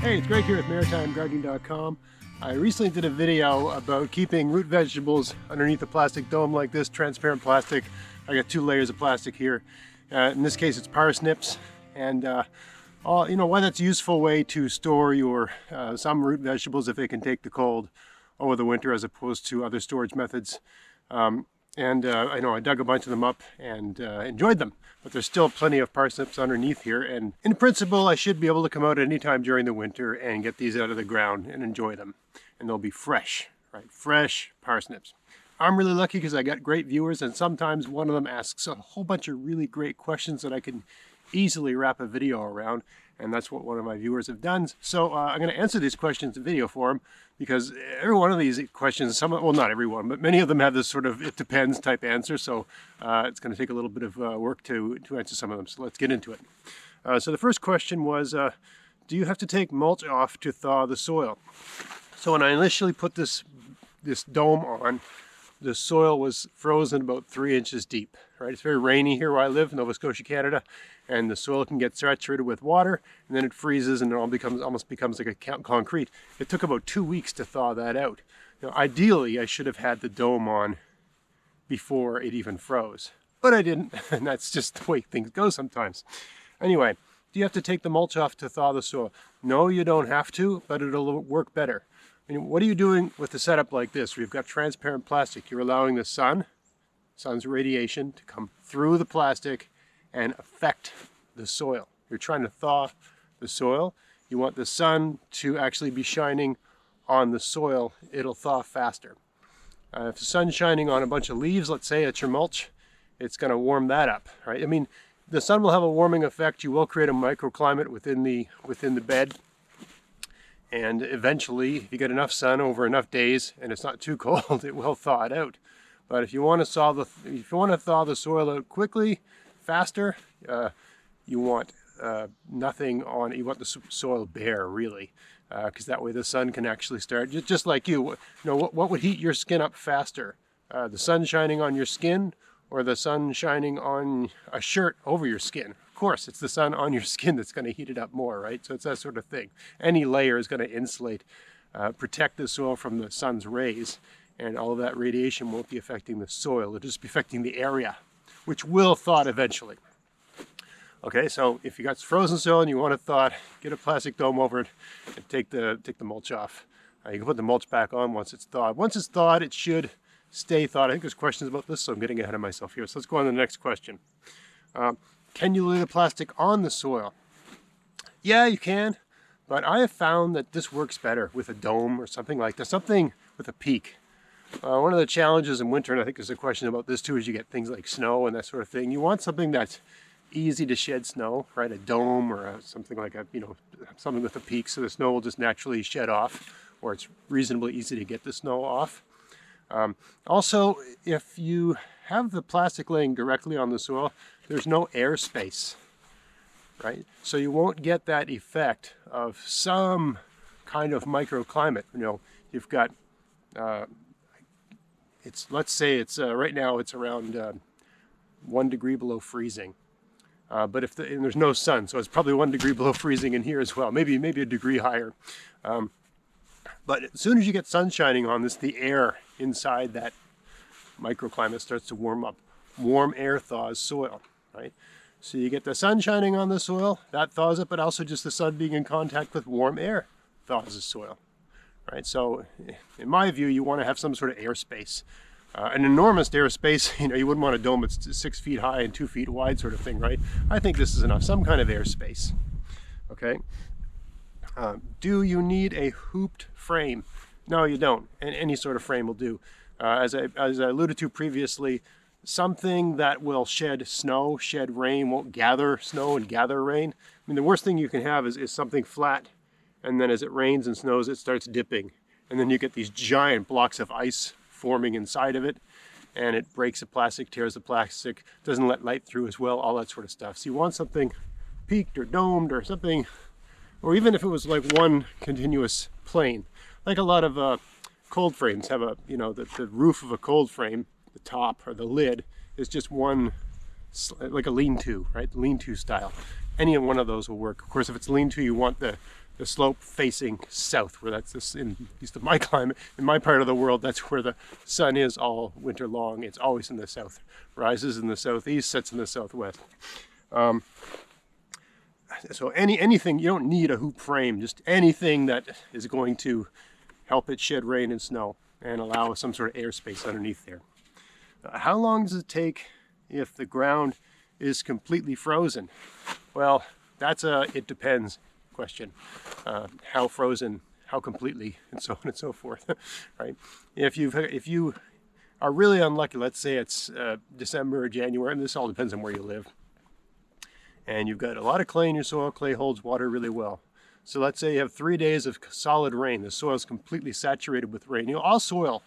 Hey, it's Greg here with MaritimeGardening.com. I recently did a video about keeping root vegetables underneath a plastic dome like this, transparent plastic. I got 2 layers of plastic here. In this case, it's parsnips, and why that's a useful way to store your some root vegetables if they can take the cold over the winter, as opposed to other storage methods. I know I dug a bunch of them up and enjoyed them, but there's still plenty of parsnips underneath here, and in principle I should be able to come out at any time during the winter and get these out of the ground and enjoy them, and they'll be fresh, right? Fresh parsnips. I'm really lucky because I got great viewers, and sometimes one of them asks a whole bunch of really great questions that I can easily wrap a video around, and that's what one of my viewers have done. So I'm going to answer these questions in video form, because every one of these questions, well, not every one, but many of them have this sort of it depends type answer, so it's going to take a little bit of work to answer some of them. So let's get into it. So the first question was, do you have to take mulch off to thaw the soil? So when I initially put this dome on, the soil was frozen about 3 inches deep, right? It's very rainy here where I live, Nova Scotia, Canada, and the soil can get saturated with water, and then it freezes and it almost becomes like a concrete. It took about 2 weeks to thaw that out. Now, ideally, I should have had the dome on before it even froze, but I didn't, and that's just the way things go sometimes. Anyway, do you have to take the mulch off to thaw the soil? No, you don't have to, but it'll work better. I mean, what are you doing with a setup like this, where you've got transparent plastic? You're allowing the sun's radiation to come through the plastic and affect the soil. You're trying to thaw the soil. You want the sun to actually be shining on the soil. It'll thaw faster. If the sun's shining on a bunch of leaves, let's say at your mulch, it's going to warm that up, right? I mean, the sun will have a warming effect. You will create a microclimate within the bed. And eventually, if you get enough sun over enough days and it's not too cold, it will thaw it out. But if you want to thaw the soil out quickly, faster, you want nothing on. You want the soil bare, really, because that way the sun can actually start. Just like you know, what would heat your skin up faster? The sun shining on your skin, or the sun shining on a shirt over your skin? Of course, it's the sun on your skin that's going to heat it up more, right? So it's that sort of thing. Any layer is going to insulate, protect the soil from the sun's rays, and all of that radiation won't be affecting the soil. It'll just be affecting the area, which will thaw eventually. Okay, so if you got frozen soil and you want to thaw it, get a plastic dome over it and take the mulch off. You can put the mulch back on once it's thawed. Once it's thawed, it should stay thawed. I think there's questions about this, so I'm getting ahead of myself here. So let's go on to the next question. Can you lay the plastic on the soil? Yeah, you can, but I have found that this works better with a dome or something like that, something with a peak. One of the challenges in winter, and I think there's a question about this too, is you get things like snow and that sort of thing. You want something that's easy to shed snow, right? A dome or something like something with a peak, so the snow will just naturally shed off, or it's reasonably easy to get the snow off. Also, if you have the plastic laying directly on the soil, there's no air space, right? So you won't get that effect of some kind of microclimate. You know, you've got, let's say it's, right now it's around 1 degree below freezing. But and there's no sun, so it's probably 1 degree below freezing in here as well, maybe a degree higher. But as soon as you get sun shining on this, the air inside that microclimate starts to warm up. Warm air thaws soil, right? So you get the sun shining on the soil, that thaws it, but also just the sun being in contact with warm air thaws the soil, right? So in my view, you want to have some sort of airspace. An enormous airspace, you wouldn't want a dome that's 6 feet high and 2 feet wide sort of thing, right? I think this is enough, some kind of airspace, okay? Do you need a hooped frame? No, you don't. And any sort of frame will do. As I alluded to previously, something that will shed snow, shed rain, won't gather snow and gather rain. I mean, the worst thing you can have is something flat, and then as it rains and snows, it starts dipping. And then you get these giant blocks of ice forming inside of it, and it breaks the plastic, tears the plastic, doesn't let light through as well, all that sort of stuff. So you want something peaked or domed or something, or even if it was like one continuous plane. Like a lot of cold frames have the roof of a cold frame, the top or the lid is just one, like a lean-to, right? Lean-to style. Any one of those will work. Of course, if it's lean-to, you want the the slope facing south, where that's this, in at least in my climate, in my part of the world, that's where the sun is all winter long. It's always in the south. Rises in the southeast, sets in the southwest. So anything, you don't need a hoop frame, just anything that is going to help it shed rain and snow and allow some sort of airspace underneath there. How long does it take if the ground is completely frozen? Well, that's a it depends question. How frozen, how completely, and so on and so forth, right? If you are really unlucky, let's say it's December or January, and this all depends on where you live, and you've got a lot of clay in your soil. Clay holds water really well. So let's say you have 3 days of solid rain. The soil is completely saturated with rain. All soil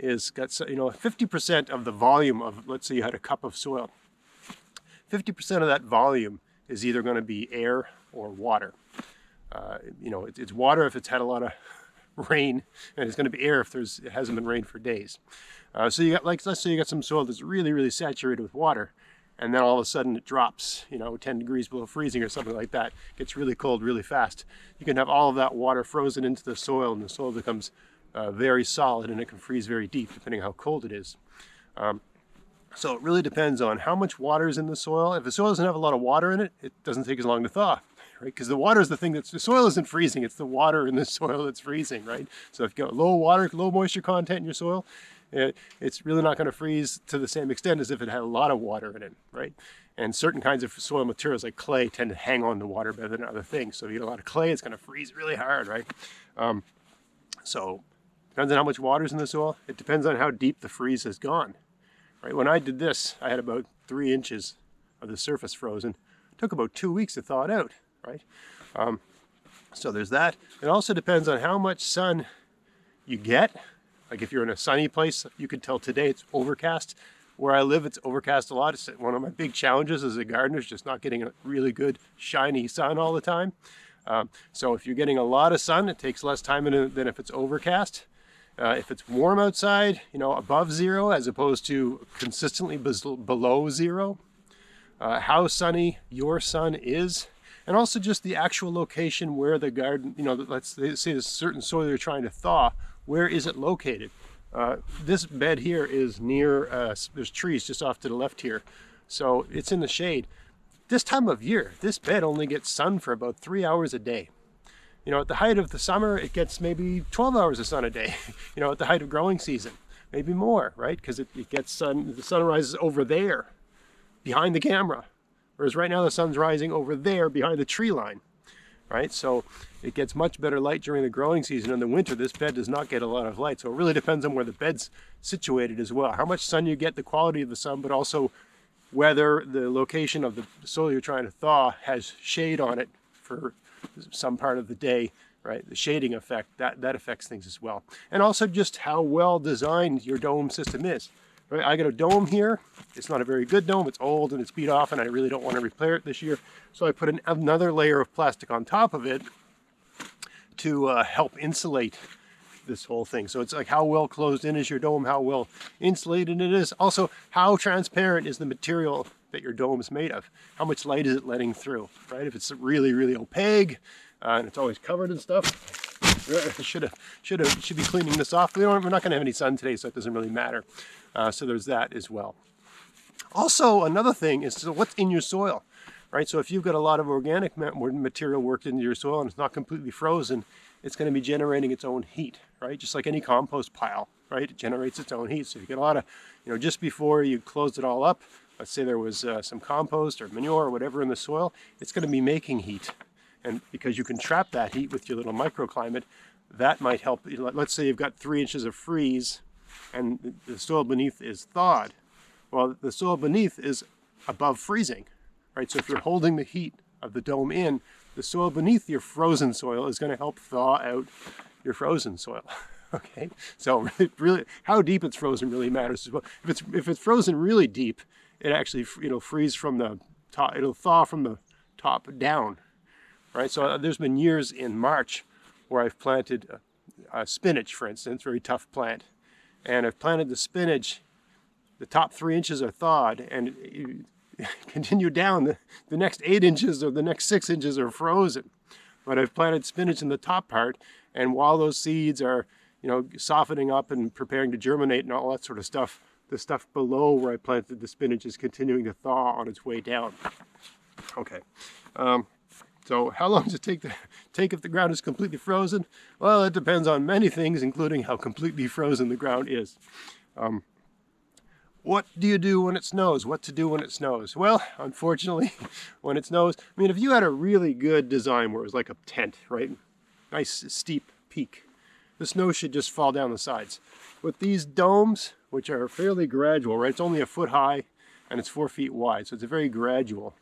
is got 50% of the volume of, let's say you had a cup of soil. 50% of that volume is either going to be air or water. It's water if it's had a lot of rain, and it's going to be air if it hasn't been rained for days. So you got, let's say you got some soil that's really, really saturated with water, and then all of a sudden it drops, 10 degrees below freezing or something like that. It gets really cold really fast. You can have all of that water frozen into the soil, and the soil becomes very solid, and it can freeze very deep depending how cold it is. So it really depends on how much water is in the soil. If the soil doesn't have a lot of water in it, it doesn't take as long to thaw, right? Because the water is the thing the soil isn't freezing, it's the water in the soil that's freezing, right? So if you've got low moisture content in your soil, it's really not going to freeze to the same extent as if it had a lot of water in it, right? And certain kinds of soil materials like clay tend to hang on to water better than other things. So if you get a lot of clay, it's going to freeze really hard, right? So depends on how much water is in the soil. It depends on how deep the freeze has gone, right? When I did this, I had about 3 inches of the surface frozen. It took about 2 weeks to thaw it out, right? So there's that. It also depends on how much sun you get. Like if you're in a sunny place, you could tell today it's overcast. Where I live, it's overcast a lot. It's one of my big challenges as a gardener is just not getting a really good shiny sun all the time. So if you're getting a lot of sun, it takes less time than if it's overcast. If it's warm outside, above zero as opposed to consistently below zero. How sunny your sun is. And also just the actual location where the garden, let's say there's certain soil you're trying to thaw. Where is it located? This bed here is near, there's trees just off to the left here. So it's in the shade. This time of year, this bed only gets sun for about 3 hours a day. At the height of the summer, it gets maybe 12 hours of sun a day. At the height of growing season, maybe more, right? Because it gets sun, the sun rises over there, behind the camera. Whereas right now the sun's rising over there behind the tree line. Right, so it gets much better light during the growing season. In the winter, this bed does not get a lot of light. So it really depends on where the bed's situated as well. How much sun you get, the quality of the sun, but also whether the location of the soil you're trying to thaw has shade on it for some part of the day, right? The shading effect, that affects things as well. And also just how well designed your dome system is. Right, I got a dome here. It's not a very good dome. It's old and it's beat off, and I really don't want to repair it this year. So I put another layer of plastic on top of it to help insulate this whole thing. So it's like how well closed in is your dome, how well insulated it is. Also, how transparent is the material that your dome is made of? How much light is it letting through, right? If it's really, really opaque and it's always covered in stuff, should be cleaning this off. We're not going to have any sun today, so it doesn't really matter. So there's that as well. Also, another thing is what's in your soil, right? So if you've got a lot of organic material worked into your soil and it's not completely frozen, it's going to be generating its own heat, right? Just like any compost pile, right? It generates its own heat. So you get a lot of, just before you closed it all up, let's say there was some compost or manure or whatever in the soil, it's going to be making heat. And because you can trap that heat with your little microclimate, that might help. Let's say you've got 3 inches of freeze and the soil beneath is thawed. Well, the soil beneath is above freezing, right? So if you're holding the heat of the dome in, the soil beneath your frozen soil is going to help thaw out your frozen soil. Okay, so really, how deep it's frozen really matters as well. If it's frozen really deep, it actually freeze from the top. It'll thaw from the top down, right? So there's been years in March where I've planted spinach, for instance, very tough plant, and I've planted the spinach. The top 3 inches are thawed, and you continue down. The next 8 inches or the next 6 inches are frozen. but I've planted spinach in the top part, and while those seeds are, you know, softening up and preparing to germinate and all that sort of stuff, the stuff below where I planted the spinach is continuing to thaw on its way down. Okay. So how long does it take if the ground is completely frozen? Well, it depends on many things, including how completely frozen the ground is. What do you do when it snows? What to do when it snows? Well, unfortunately, when it snows, I mean, if you had a really good design where it was like a tent, right? Nice steep peak, the snow should just fall down the sides. With these domes, which are fairly gradual, right? It's only a foot high and it's 4 feet wide, so it's a very gradual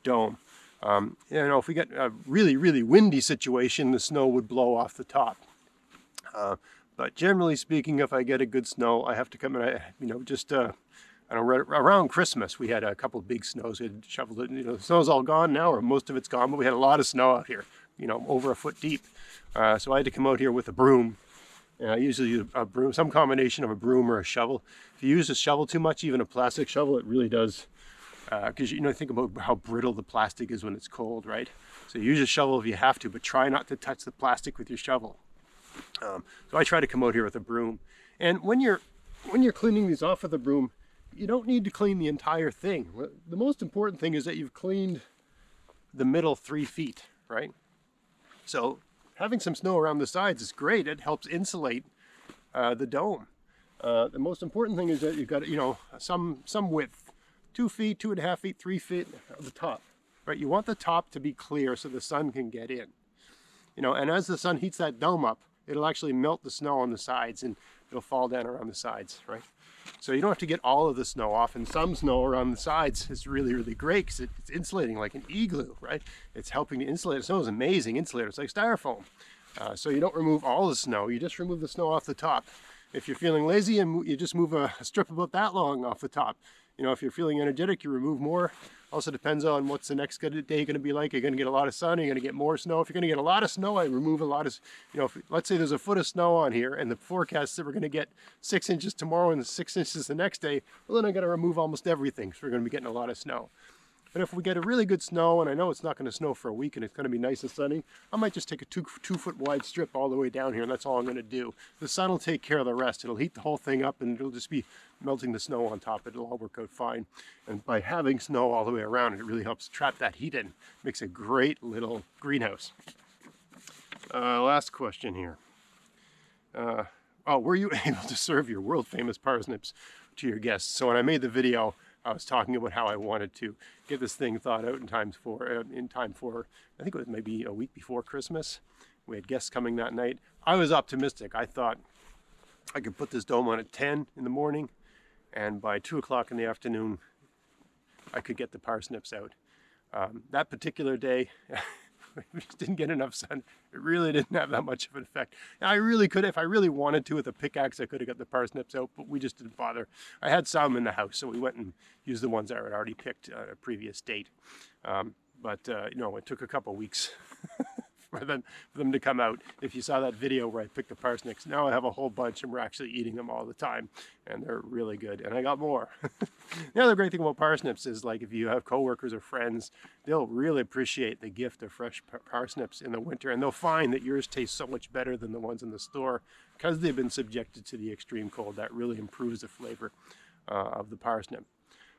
dome. You know, if we get a really, really windy situation, the snow would blow off the top. But generally speaking, if I get a good snow, I have to come in, you know, just, I don't know, around Christmas, we had a couple of big snows. We had shoveled it, you know, the snow's all gone now, or most of it's gone, but we had a lot of snow out here, you know, over a foot deep. So I had to come out here with a broom. I usually use a broom, some combination of a broom or a shovel. If you use a shovel too much, even a plastic shovel, it really does, because you know, think about how brittle the plastic is when it's cold, right? So use a shovel if you have to, but try not to touch the plastic with your shovel. So I try to come out here with a broom. And when you're cleaning these off with a broom, you don't need to clean the entire thing. The most important thing is that you've cleaned the middle 3 feet, right? So having some snow around the sides is great. It helps insulate the dome. The most important thing is that you've got, you know, some width, 2 feet, 2.5 feet, 3 feet of the top, right? You want the top to be clear so the sun can get in, you know, and as the sun heats that dome up, it'll actually melt the snow on the sides and it'll fall down around the sides, right? So you don't have to get all of the snow off, and some snow around the sides is really, really great because it's insulating like an igloo, right? It's helping to insulate. The snow is amazing insulator. It's like styrofoam. So you don't remove all the snow, you just remove the snow off the top. If you're feeling lazy, and you just move a strip about that long off the top. You know, if you're feeling energetic, you remove more. Also depends on what's the next day going to be like. You're going to get a lot of sun, you're going to get more snow. If you're going to get a lot of snow, I remove a lot of, you know, let's say there's a foot of snow on here and the forecast that we're going to get 6 inches tomorrow and 6 inches the next day, well then I got to remove almost everything because we're going to be getting a lot of snow. But if we get a really good snow, and I know it's not going to snow for a week and it's going to be nice and sunny, I might just take a 2 foot wide strip all the way down here, and that's all I'm going to do. The sun will take care of the rest. It'll heat the whole thing up and it'll just be melting the snow on top. It'll all work out fine. And by having snow all the way around, it really helps trap that heat in. Makes a great little greenhouse. Last question here. Oh, were you able to serve your world famous parsnips to your guests? So when I made the video, I was talking about how I wanted to get this thing thawed out in time for, I think it was maybe a week before Christmas. We had guests coming that night. I was optimistic. I thought I could put this dome on at 10 in the morning, and by 2 o'clock in the afternoon, I could get the parsnips out. That particular day, we just didn't get enough sun. It really didn't have that much of an effect. Now, I really could, if I really wanted to with a pickaxe, I could have got the parsnips out, but we just didn't bother. I had some in the house, so we went and used the ones I had already picked at a previous date. You know, it took a couple weeks for them to come out. If you saw that video where I picked the parsnips, now I have a whole bunch and we're actually eating them all the time, and they're really good, and I got more. The other great thing about parsnips is, like, if you have coworkers or friends, they'll really appreciate the gift of fresh parsnips in the winter, and they'll find that yours taste so much better than the ones in the store because they've been subjected to the extreme cold. That really improves the flavor of the parsnip.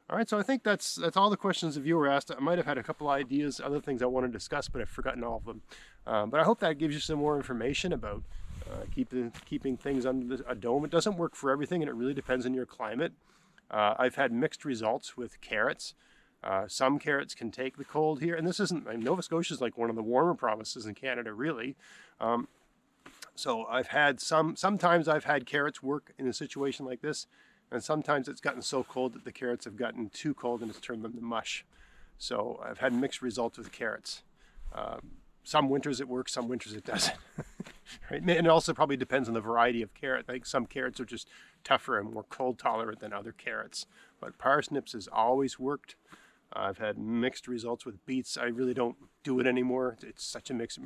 All right, so I think that's all the questions the viewer asked. I might have had a couple ideas, other things I want to discuss, but I've forgotten all of them. But I hope that gives you some more information about keeping things under a dome. It doesn't work for everything, and it really depends on your climate. I've had mixed results with carrots. Some carrots can take the cold here, and this isn't, Nova Scotia is like one of the warmer provinces in Canada, really. So I've had sometimes I've had carrots work in a situation like this, and sometimes it's gotten so cold that the carrots have gotten too cold and it's turned them to mush. So I've had mixed results with carrots. Some winters it works, some winters it doesn't. Right? And it also probably depends on the variety of carrot. I think some carrots are just tougher and more cold tolerant than other carrots. But parsnips has always worked. I've had mixed results with beets. I really don't do it anymore. It's such a mix.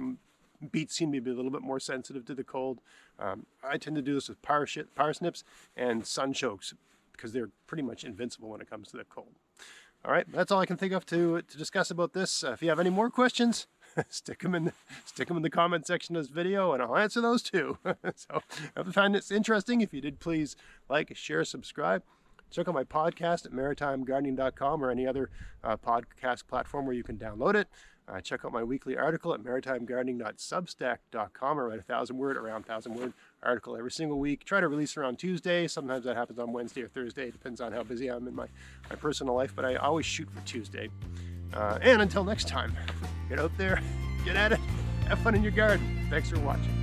Beets seem to be a little bit more sensitive to the cold. I tend to do this with parsnips and sunchokes because they're pretty much invincible when it comes to the cold. All right, that's all I can think of to discuss about this. If you have any more questions, stick them in the comment section of this video, and I'll answer those too. So if you find this interesting, if you did, please like, share, subscribe. Check out my podcast at maritimegardening.com or any other podcast platform where you can download it. Check out my weekly article at maritimegardening.substack.com. I write around 1,000-word article every single week. Try to release around Tuesday. Sometimes that happens on Wednesday or Thursday. It depends on how busy I'm in my personal life, but I always shoot for Tuesday. And until next time, get out there, get at it, have fun in your garden. Thanks for watching.